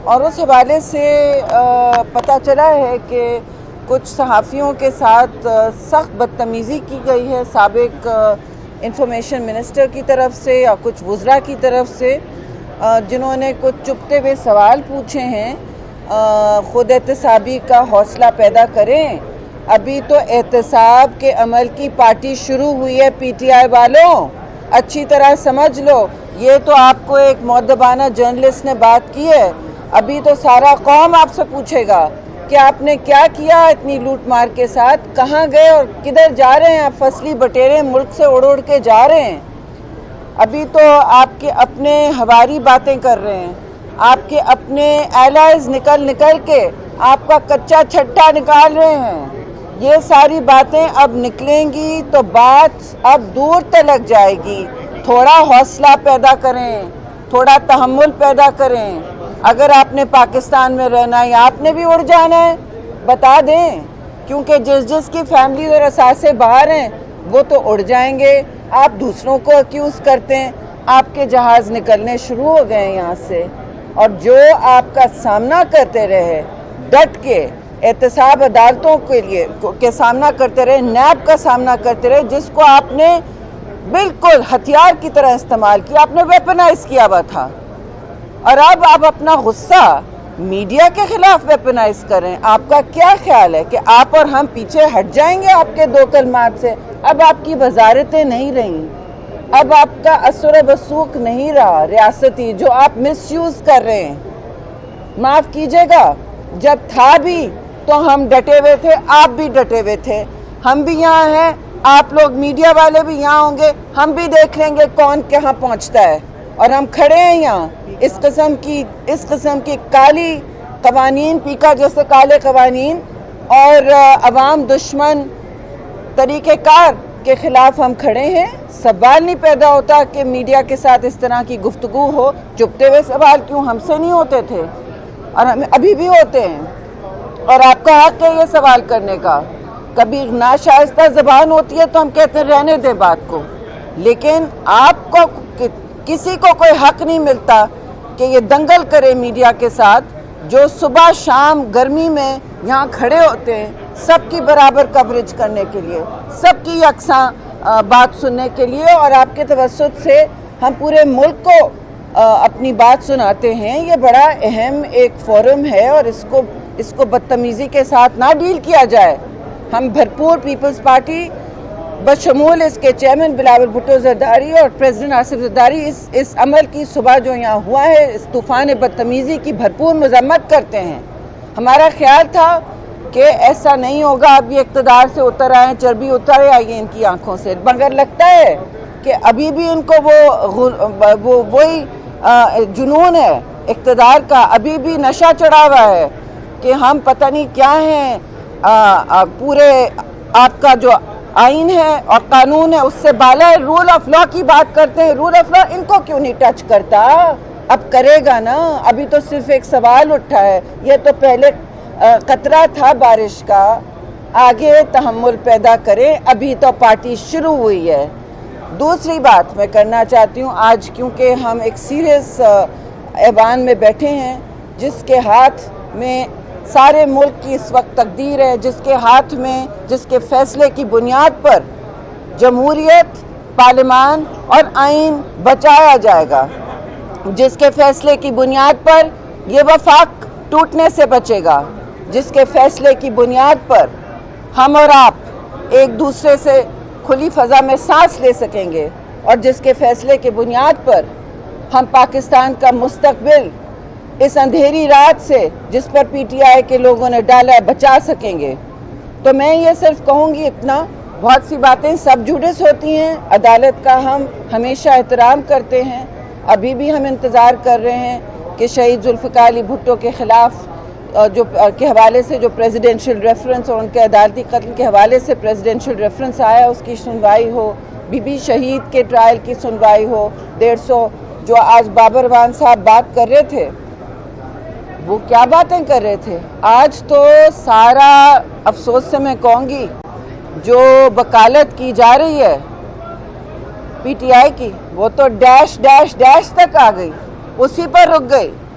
اور اس حوالے سے پتہ چلا ہے کہ کچھ صحافیوں کے ساتھ سخت بدتمیزی کی گئی ہے سابق انفارمیشن منسٹر کی طرف سے یا کچھ وزراء کی طرف سے، جنہوں نے کچھ چپتے ہوئے سوال پوچھے ہیں۔ خود احتسابی کا حوصلہ پیدا کریں، ابھی تو احتساب کے عمل کی پارٹی شروع ہوئی ہے۔ پی ٹی آئی والوں اچھی طرح سمجھ لو، یہ تو آپ کو ایک مؤدبانہ جرنلسٹ نے بات کی ہے، ابھی تو سارا قوم آپ سے پوچھے گا کہ آپ نے کیا کیا اتنی لوٹ مار کے ساتھ، کہاں گئے اور کدھر جا رہے ہیں آپ؟ فصلی بٹیرے ملک سے اڑ کے جا رہے ہیں۔ ابھی تو آپ کے اپنے ہواری باتیں کر رہے ہیں، آپ کے اپنے ایلائز نکل کے آپ کا کچا چھٹا نکال رہے ہیں۔ یہ ساری باتیں اب نکلیں گی تو بات اب دور تلک جائے گی۔ تھوڑا حوصلہ پیدا کریں، تھوڑا تحمل پیدا کریں۔ اگر آپ نے پاکستان میں رہنا ہے، آپ نے بھی اڑ جانا ہے، بتا دیں، کیونکہ جس کی فیملی اور اثاثے باہر ہیں وہ تو اڑ جائیں گے۔ آپ دوسروں کو اکیوز کرتے ہیں، آپ کے جہاز نکلنے شروع ہو گئے ہیں یہاں سے، اور جو آپ کا سامنا کرتے رہے ڈٹ کے، احتساب عدالتوں کے سامنا کرتے رہے، نیب کا سامنا کرتے رہے، جس کو آپ نے بالکل ہتھیار کی طرح استعمال کیا، آپ نے ویپنائز کیا ہوا تھا، اور اب آپ اپنا غصہ میڈیا کے خلاف ویپنائز کریں۔ آپ کا کیا خیال ہے کہ آپ اور ہم پیچھے ہٹ جائیں گے آپ کے دو کلمات سے؟ اب آپ کی وزارتیں نہیں رہیں، اب آپ کا اثر و رسوخ نہیں رہا ریاستی، جو آپ مس یوز کر رہے ہیں۔ معاف کیجیے گا، جب تھا بھی تو ہم ڈٹے ہوئے تھے، آپ بھی ڈٹے ہوئے تھے، ہم بھی یہاں ہیں، آپ لوگ میڈیا والے بھی یہاں ہوں گے، ہم بھی دیکھ لیں گے کون کہاں پہنچتا ہے، اور ہم کھڑے ہیں یہاں۔ اس قسم کی کالی قوانین، پیکا جیسے کالے قوانین اور عوام دشمن طریقہ کار کے خلاف ہم کھڑے ہیں۔ سوال نہیں پیدا ہوتا کہ میڈیا کے ساتھ اس طرح کی گفتگو ہو۔ چپتے ہوئے سوال کیوں ہم سے نہیں ہوتے تھے، اور ہم ابھی بھی ہوتے ہیں، اور آپ کا حق ہے یہ سوال کرنے کا۔ کبھی ناشائستہ زبان ہوتی ہے تو ہم کہتے ہیں رہنے دیں بات کو، لیکن آپ کو کسی کو کوئی حق نہیں ملتا کہ یہ دنگل کرے میڈیا کے ساتھ، جو صبح شام گرمی میں یہاں کھڑے ہوتے ہیں سب کی برابر کوریج کرنے کے لیے، سب کی یکساں بات سننے کے لیے، اور آپ کے توسط سے ہم پورے ملک کو اپنی بات سناتے ہیں۔ یہ بڑا اہم ایک فورم ہے، اور اس کو بدتمیزی کے ساتھ نہ ڈیل کیا جائے۔ ہم بھرپور پیپلز پارٹی بشمول اس کے چیئرمین بلاول بھٹو زرداری اور پریزیڈنٹ آصف زرداری اس عمل کی صبح جو یہاں ہوا ہے، اس طوفان بدتمیزی کی بھرپور مذمت کرتے ہیں۔ ہمارا خیال تھا کہ ایسا نہیں ہوگا، اب یہ اقتدار سے اتر آئے، چربی اتر آئی ان کی آنکھوں سے، مگر لگتا ہے کہ ابھی بھی ان کو وہی جنون ہے اقتدار کا، ابھی بھی نشہ چڑھا ہوا ہے کہ ہم پتہ نہیں کیا ہیں، پورے آپ کا جو آئین ہے اور قانون ہے اس سے بالا ہے، رول آف لا کی بات کرتے ہیں۔ رول آف لا ان کو کیوں نہیں ٹچ کرتا؟ اب کرے گا نا، ابھی تو صرف ایک سوال اٹھا ہے، یہ تو پہلے قطرہ تھا بارش کا، آگے تحمل پیدا کریں، ابھی تو پارٹی شروع ہوئی ہے۔ دوسری بات میں کرنا چاہتی ہوں، آج کیونکہ ہم ایک سیریس ایوان میں بیٹھے ہیں، جس کے ہاتھ میں سارے ملک کی اس وقت تقدیر ہے، جس کے ہاتھ میں، جس کے فیصلے کی بنیاد پر جمہوریت، پارلیمان اور آئین بچایا جائے گا، جس کے فیصلے کی بنیاد پر یہ وفاق ٹوٹنے سے بچے گا، جس کے فیصلے کی بنیاد پر ہم اور آپ ایک دوسرے سے کھلی فضا میں سانس لے سکیں گے، اور جس کے فیصلے کی بنیاد پر ہم پاکستان کا مستقبل اس اندھیری رات سے جس پر پی ٹی آئی کے لوگوں نے ڈالا ہے بچا سکیں گے۔ تو میں یہ صرف کہوں گی اتنا، بہت سی باتیں سب جوڈس ہوتی ہیں، عدالت کا ہم ہمیشہ احترام کرتے ہیں، ابھی بھی ہم انتظار کر رہے ہیں کہ شہید ذوالفقار علی بھٹو کے خلاف کے حوالے سے جو پریزیڈنشل ریفرنس اور ان کے عدالتی قتل کے حوالے سے پریزیڈنشل ریفرنس آیا، اس کی سنوائی ہو، بی بی شہید کے ٹرائل کی سنوائی ہو، 150 جو آج بابر وان صاحب بات کر رہے تھے، وہ کیا باتیں کر رہے تھے؟ آج تو سارا افسوس سے میں کہوں گی جو وکالت کی جا رہی ہے پی ٹی آئی کی، وہ تو ڈیش ڈیش ڈیش تک آ گئی، اسی پر رک گئی۔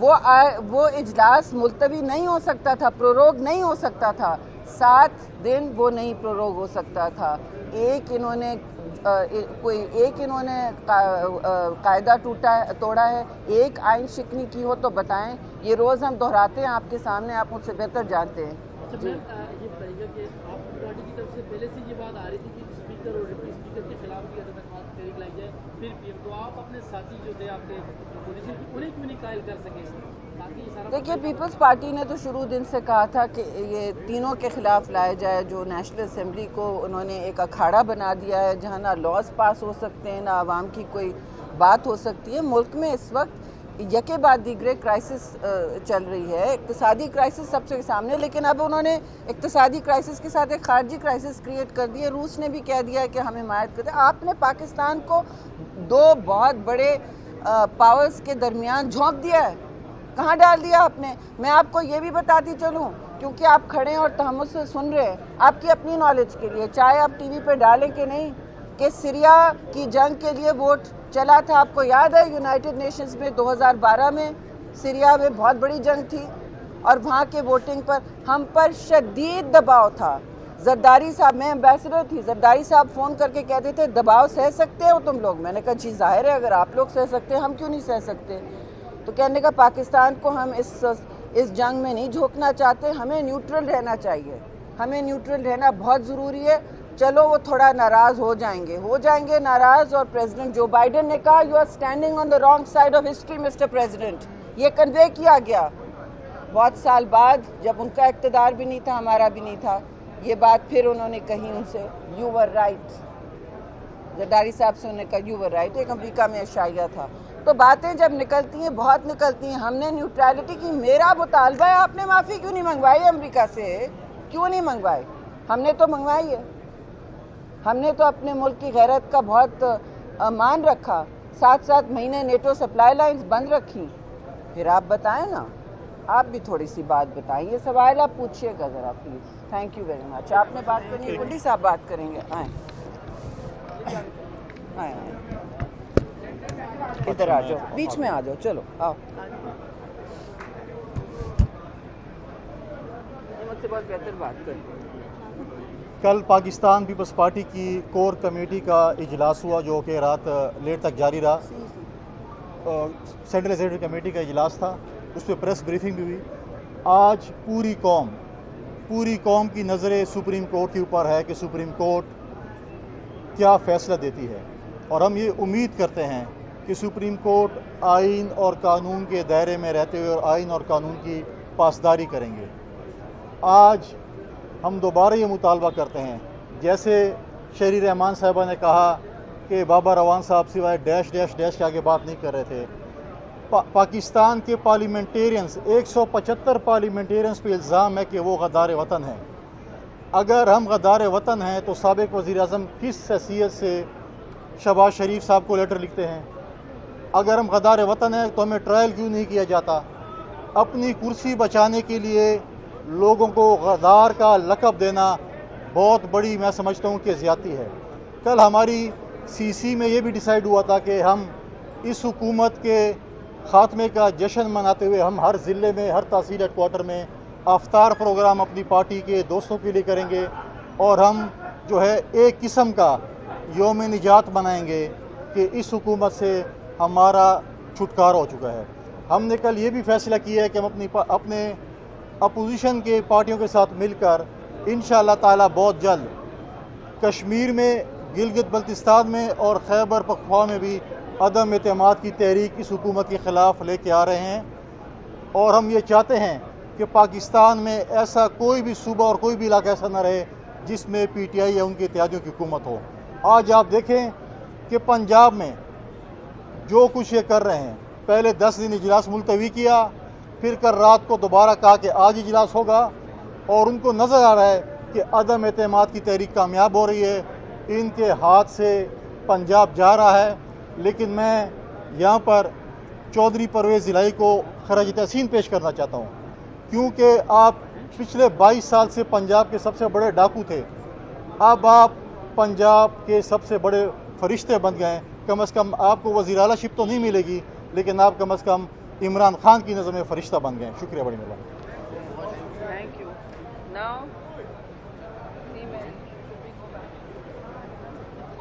وہ اجلاس ملتوی نہیں ہو سکتا تھا، پروروگ نہیں ہو سکتا تھا، 7 دن وہ نہیں پروروگ ہو سکتا تھا۔ ایک انہوں نے قاعدہ توڑا ہے، ایک آئین شکنی کی ہو تو بتائیں، یہ روز ہم دہراتے ہیں آپ کے سامنے، آپ مجھ سے بہتر جانتے ہیں۔ اچھا میم یہ بتائیے کہ آپ کی پارٹی کی طرف سے پہلے سے یہ بات آ رہی تھی کہ اسپیکر اور ڈپٹی اسپیکر کے خلاف بھی درخواست تحریک لائی جائے، پھر پی ایم، تو آپ اپنے ساتھی جو تھے آپ کے اپوزیشن کی انہیں کیوں نہیں قائل کر سکے تاکہ یہ سارا؟ دیکھیے پیپلز پارٹی نے تو شروع دن سے کہا تھا کہ یہ تینوں کے خلاف لایا جائے، جو نیشنل اسمبلی کو انہوں نے ایک اکھاڑا بنا دیا ہے جہاں نہ لاز پاس ہو سکتے ہیں، نہ عوام کی کوئی بات ہو سکتی ہے۔ ملک میں اس وقت یکے بعد دیگرے کرائسس چل رہی ہے، اقتصادی کرائسس سب سے سامنے، لیکن اب انہوں نے اقتصادی کرائسس کے ساتھ ایک خارجی کرائسس کریٹ کر دی ہے۔ روس نے بھی کہہ دیا ہے کہ ہم حمایت کرتے ہیں۔ آپ نے پاکستان کو 2 بہت بڑے پاورز کے درمیان جھونک دیا ہے، کہاں ڈال دیا آپ نے؟ میں آپ کو یہ بھی بتاتی چلوں، کیونکہ آپ کھڑے ہیں اور تحمل سے سن رہے ہیں، آپ کی اپنی نالج کے لیے، چاہے آپ ٹی وی پہ ڈالیں کہ نہیں، کہ سیریا کی جنگ کے لیے ووٹ چلا تھا، آپ کو یاد ہے یونائٹڈ نیشنز میں 2012 میں سیریا میں بہت بڑی جنگ تھی، اور وہاں کے ووٹنگ پر ہم پر شدید دباؤ تھا۔ زرداری صاحب، میں ایمبیسڈر تھی، زرداری صاحب فون کر کے کہتے تھے دباؤ سہ سکتے ہو تم لوگ؟ میں نے کہا جی ظاہر ہے، اگر آپ لوگ سہ سکتے ہیں ہم کیوں نہیں سہ سکتے؟ تو کہنے کا پاکستان کو ہم اس جنگ میں نہیں جھونکنا چاہتے، ہمیں نیوٹرل رہنا چاہیے، ہمیں نیوٹرل رہنا بہت ضروری ہے۔ چلو وہ تھوڑا ناراض ہو جائیں گے ناراض، اور پریزیڈنٹ جو بائیڈن نے کہا you are standing on the wrong side of history mister president, یہ کنوے کیا گیا بہت سال بعد، جب ان کا اقتدار بھی نہیں تھا، ہمارا بھی نہیں تھا، یہ بات پھر انہوں نے کہی ان سے، یو ور رائٹ، زرداری صاحب سے انہوں نے کہا یو ور رائٹ، ایک امریکہ میں اشائیہ تھا۔ تو باتیں جب نکلتی ہیں، بہت نکلتی ہیں، ہم نے نیوٹرالٹی کی، میرا مطالبہ ہے آپ نے معافی کیوں نہیں منگوائی امریکہ سے؟ کیوں نہیں منگوائی؟ ہم نے تو منگوائی ہے، ہم نے تو اپنے ملک کی غیرت کا بہت مان رکھا، 7 مہینے نیٹو سپلائی لائنز بند رکھی۔ پھر آپ بتائیں نا، آپ بھی تھوڑی سی بات بتائیں، یہ سوال آپ پوچھیے گا ذرا please. Thank you very much. آپ نے بات کرنی ہے، گنڈی صاحب بات کریں گے، آئیں آئیں ادھر آ جاؤ، بیچ میں آ جاؤ، چلو آؤ، مجھ سے بہت بہتر بات کریں۔ کل پاکستان پیپلز پارٹی کی کور کمیٹی کا اجلاس ہوا، جو کہ رات لیٹ تک جاری رہا۔ سینٹرل ایگزیکٹو کمیٹی کا اجلاس تھا، اس پہ پریس بریفنگ بھی ہوئی۔ آج پوری قوم کی نظریں سپریم کورٹ کے اوپر ہے کہ سپریم کورٹ کیا فیصلہ دیتی ہے، اور ہم یہ امید کرتے ہیں کہ سپریم کورٹ آئین اور قانون کے دائرے میں رہتے ہوئے اور آئین اور قانون کی پاسداری کریں گے۔ آج ہم دوبارہ یہ مطالبہ کرتے ہیں، جیسے شہری رحمان صاحبہ نے کہا کہ بابا روان صاحب سوائے ڈیش ڈیش ڈیش کے آگے بات نہیں کر رہے تھے۔ پاکستان کے پارلیمنٹیرینز 175 پارلیمنٹیرینز پہ الزام ہے کہ وہ غدار وطن ہیں۔ اگر ہم غدار وطن ہیں تو سابق وزیر اعظم کس حیثیت سے شہباز شریف صاحب کو لیٹر لکھتے ہیں؟ اگر ہم غدار وطن ہیں تو ہمیں ٹرائل کیوں نہیں کیا جاتا؟ اپنی کرسی بچانے کے لیے لوگوں کو غدار کا لقب دینا بہت بڑی، میں سمجھتا ہوں کہ زیادتی ہے۔ کل ہماری سی میں یہ بھی ڈیسائیڈ ہوا تھا کہ ہم اس حکومت کے خاتمے کا جشن مناتے ہوئے ہم ہر ضلع میں، ہر تحصیل ہیڈ کوارٹر میں افطار پروگرام اپنی پارٹی کے دوستوں کے لیے کریں گے، اور ہم جو ہے ایک قسم کا یوم نجات منائیں گے کہ اس حکومت سے ہمارا چھٹکارا ہو چکا ہے۔ ہم نے کل یہ بھی فیصلہ کیا ہے کہ ہم اپنے اپوزیشن کے پارٹیوں کے ساتھ مل کر انشاءاللہ تعالی بہت جلد کشمیر میں، گلگت بلتستان میں اور خیبر پختونخوا میں بھی عدم اعتماد کی تحریک اس حکومت کے خلاف لے کے آ رہے ہیں، اور ہم یہ چاہتے ہیں کہ پاکستان میں ایسا کوئی بھی صوبہ اور کوئی بھی علاقہ ایسا نہ رہے جس میں پی ٹی آئی یا ان کے اتحادیوں کی حکومت ہو۔ آج آپ دیکھیں کہ پنجاب میں جو کچھ یہ کر رہے ہیں، پہلے 10 دن اجلاس ملتوی کیا، پھر کل رات کو دوبارہ کہا کہ آج اجلاس ہوگا، اور ان کو نظر آ رہا ہے کہ عدم اعتماد کی تحریک کامیاب ہو رہی ہے، ان کے ہاتھ سے پنجاب جا رہا ہے۔ لیکن میں یہاں پر چودھری پرویز الہی کو خراج تحسین پیش کرنا چاہتا ہوں، کیونکہ آپ پچھلے 22 سال سے پنجاب کے سب سے بڑے ڈاکو تھے، اب آپ پنجاب کے سب سے بڑے فرشتے بن گئے ہیں۔ کم از کم آپ کو وزیر اعلیٰ شپ تو نہیں ملے گی، لیکن آپ کم از کم عمران خان کی نظر میں فرشتہ بن گئے. شکریہ, بڑی مہربانی. Thank you. Now